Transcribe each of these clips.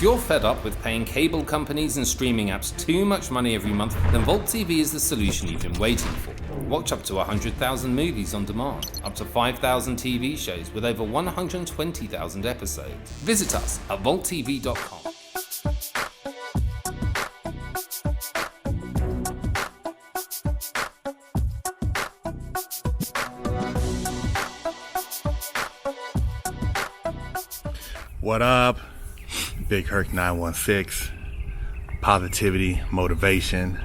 If you're fed up with paying cable companies and streaming apps too much money every month, then Vault TV is the solution you've been waiting for. Watch up to 100,000 movies on demand, up to 5,000 TV shows with over 120,000 episodes. Visit us at vaulttv.com. What up? Big Herc916, positivity, motivation.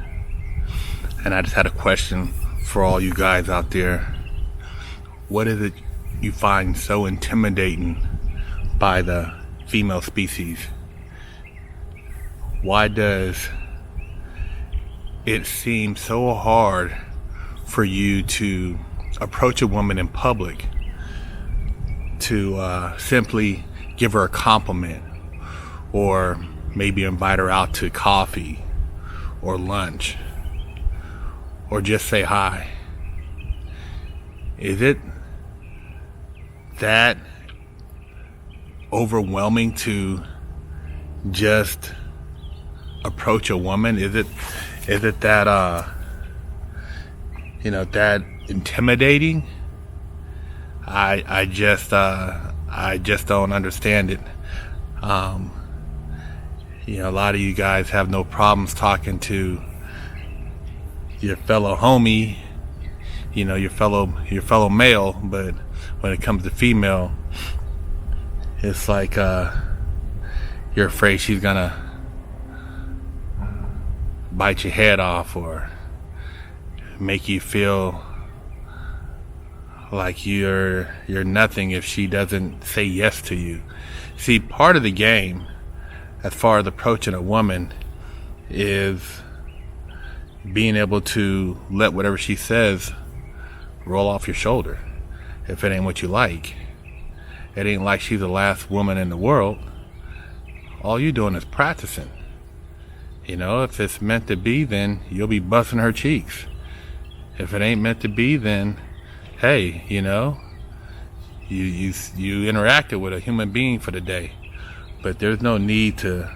And I just had a question for all you guys out there. What is it you find so intimidating by the female species? Why does it seem so hard for you to approach a woman in public, to simply give her a compliment, or maybe invite her out to coffee or lunch, or just say hi? Is it that overwhelming to just approach a woman? Is it that that intimidating? I just don't understand it. A lot of you guys have no problems talking to your fellow homie, your fellow male, but when it comes to female, it's like you're afraid she's gonna bite your head off or make you feel like you're nothing if she doesn't say yes to you. See, part of the game as far as approaching a woman is being able to let whatever she says roll off your shoulder. If it ain't what you like, it ain't like she's the last woman in the world. All you doing is practicing. If it's meant to be, then you'll be busting her cheeks. If it ain't meant to be, then hey, you interacted with a human being for the day. But there's no need to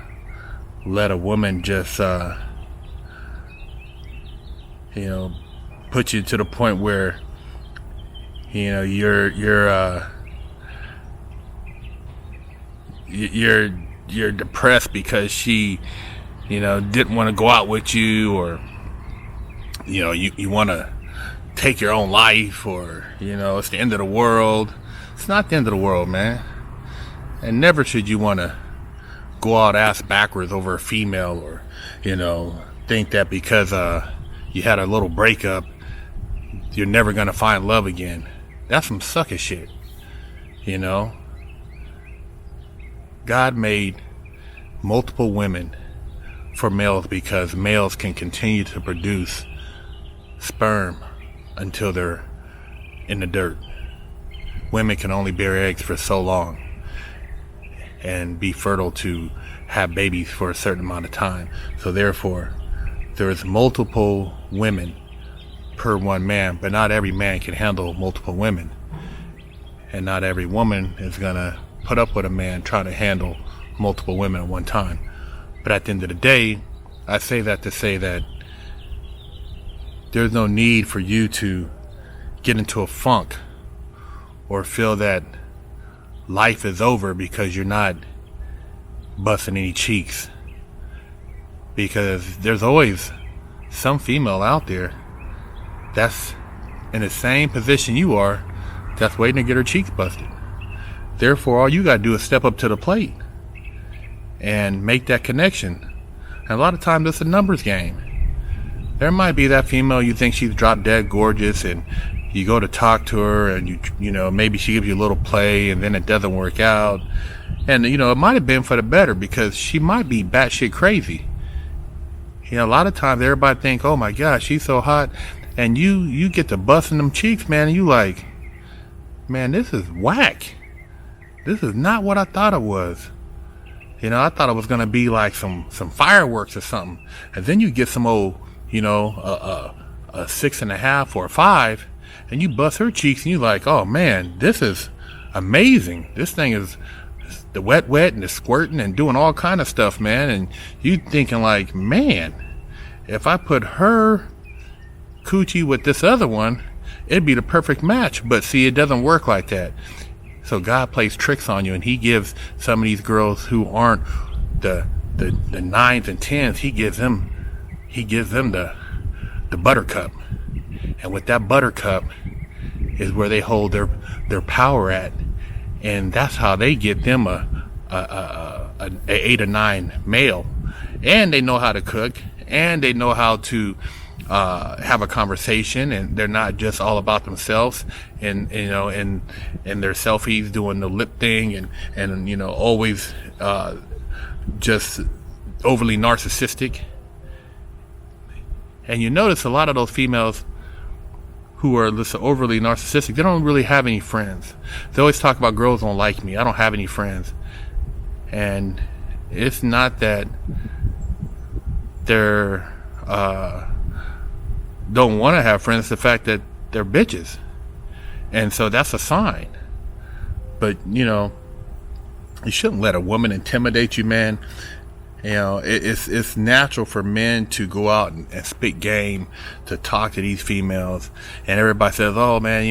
let a woman just put you to the point where you're depressed because she didn't want to go out with you, or you want to take your own life, or it's the end of the world. It's not the end of the world, man. And never should you want to go out ass backwards over a female, or think that because you had a little breakup you're never gonna find love again. That's some sucker shit. God made multiple women for males because males can continue to produce sperm until they're in the dirt. Women can only bear eggs for so long and be fertile to have babies for a certain amount of time. So therefore, there's multiple women per one man, but not every man can handle multiple women. And not every woman is gonna put up with a man trying to handle multiple women at one time. But at the end of the day, I say that to say that there's no need for you to get into a funk or feel that life is over because you're not busting any cheeks. Because there's always some female out there that's in the same position you are, that's waiting to get her cheeks busted. Therefore, all you gotta do is step up to the plate and make that connection. And a lot of times it's a numbers game. There might be that female you think she's drop dead gorgeous, and you go to talk to her, and maybe she gives you a little play, and then it doesn't work out. And it might have been for the better, because she might be batshit crazy. A lot of times everybody think, oh my gosh, she's so hot, and you get to busting them cheeks, man, and you like, man, this is whack. This is not what I thought it was. I thought it was gonna be like some fireworks or something, and then you get some old, a 6.5 or a 5, and you bust her cheeks, and you like, oh man, this is amazing. This thing is the wet and the squirting and doing all kind of stuff, man. And you thinking like, man, if I put her coochie with this other one, it'd be the perfect match. But see, it doesn't work like that. So God plays tricks on you, and he gives some of these girls who aren't the 9s and 10s, he gives them the buttercup. And with that buttercup is where they hold their power at. And that's how they get them a 8 or 9 male. And they know how to cook, and they know how to have a conversation, and they're not just all about themselves and and their selfies doing the lip thing and always just overly narcissistic. And you notice a lot of those females who are overly narcissistic, they don't really have any friends. They always talk about girls don't like me. I don't have any friends. And it's not that they're don't want to have friends. It's the fact that they're bitches. And so that's a sign. But you shouldn't let a woman intimidate you, man. It's natural for men to go out and spit game, to talk to these females, and everybody says, oh man,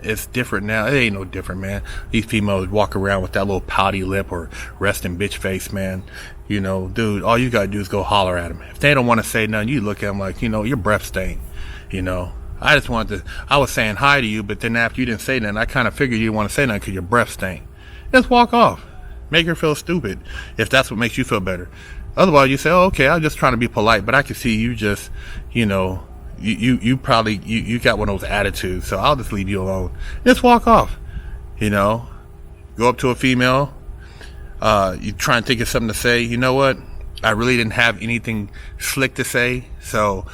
it's different now. It ain't no different, man. These females walk around with that little pouty lip or resting bitch face, man. Dude, all you gotta do is go holler at them. If they don't want to say nothing, you look at them like, your breath stink. I was saying hi to you, but then after you didn't say nothing, I kind of figured you didn't want to say nothing because your breath stank. Just walk off. Make her feel stupid, if that's what makes you feel better. Otherwise, you say, oh, okay, I'm just trying to be polite, but I can see you just, you probably, you got one of those attitudes, so I'll just leave you alone. Just walk off, go up to a female, you try and think of something to say. You know what? I really didn't have anything slick to say, so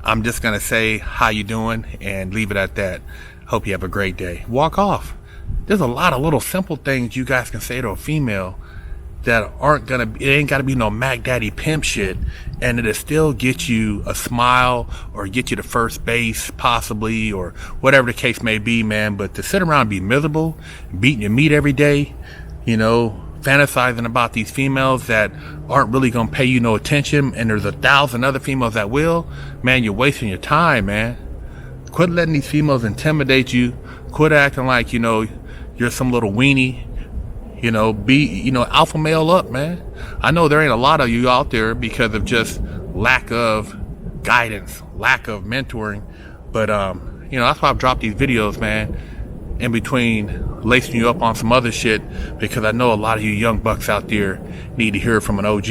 I'm just going to say, how you doing, and leave it at that. Hope you have a great day. Walk off. There's a lot of little simple things you guys can say to a female that it ain't gotta be no Mac Daddy pimp shit, and it'll still get you a smile or get you to first base possibly, or whatever the case may be, man. But to sit around and be miserable, beating your meat every day, fantasizing about these females that aren't really gonna pay you no attention, and there's 1,000 other females that will, man, you're wasting your time, man. Quit letting these females intimidate you. Quit acting like, you're some little weenie. Be, alpha male up, man. I know there ain't a lot of you out there because of just lack of guidance, lack of mentoring. But, that's why I've dropped these videos, man, in between lacing you up on some other shit, because I know a lot of you young bucks out there need to hear from an OG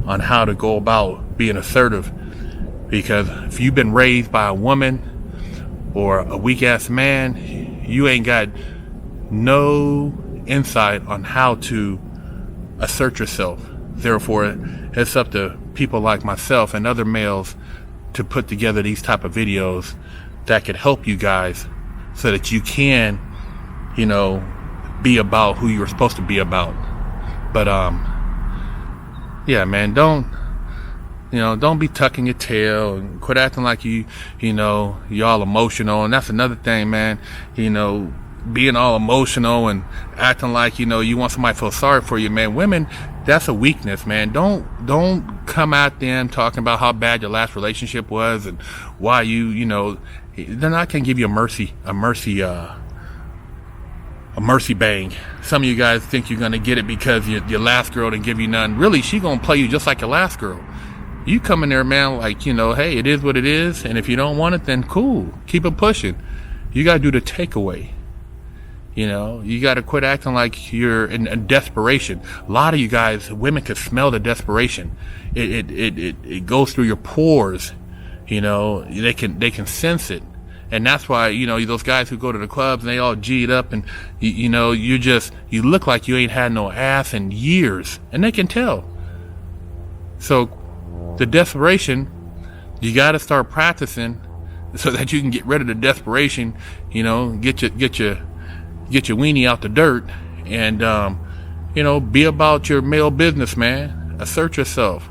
on how to go about being assertive. Because if you've been raised by a woman or a weak ass man, you ain't got no insight on how to assert yourself. Therefore, it's up to people like myself and other males to put together these type of videos that could help you guys so that you can, be about who you're supposed to be about. But, yeah, man, don't be tucking your tail and quit acting like y'all emotional. And that's another thing, man, being all emotional and acting like, you want somebody to feel sorry for you, man. Women, that's a weakness, man. Don't come at them talking about how bad your last relationship was and why they're not going to give you a mercy bang. Some of you guys think you're going to get it because your last girl didn't give you none. Really, she going to play you just like your last girl. You come in there, man, like, hey, it is what it is. And if you don't want it, then cool. Keep it pushing. You got to do the takeaway. You got to quit acting like you're in desperation. A lot of you guys, women can smell the desperation. It goes through your pores. They can sense it. And that's why, those guys who go to the clubs and they all G'd up and, you look like you ain't had no ass in years. And they can tell. So the desperation, you got to start practicing so that you can get rid of the desperation, get your weenie out the dirt and, be about your male business, man. Assert yourself,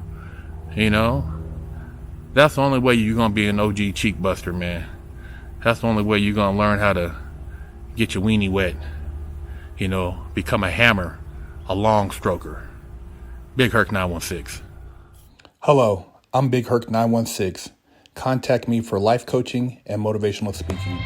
That's the only way you're going to be an OG cheek buster, man. That's the only way you're going to learn how to get your weenie wet, become a hammer a long stroker. Big Herc916. Hello, I'm Big Herc916. Contact me for life coaching and motivational speaking.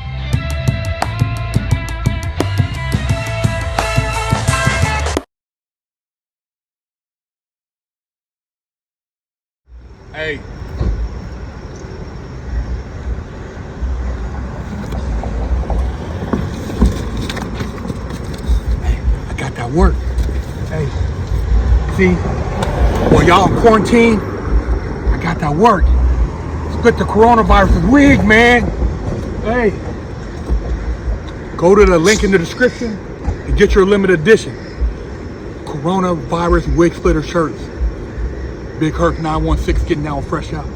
Hey. I got that work. Hey, see, while y'all in quarantine, I got that work. Split the coronavirus wig, man. Hey, go to the link in the description and get your limited edition coronavirus wig splitter shirts. Big Herc916 getting down fresh out.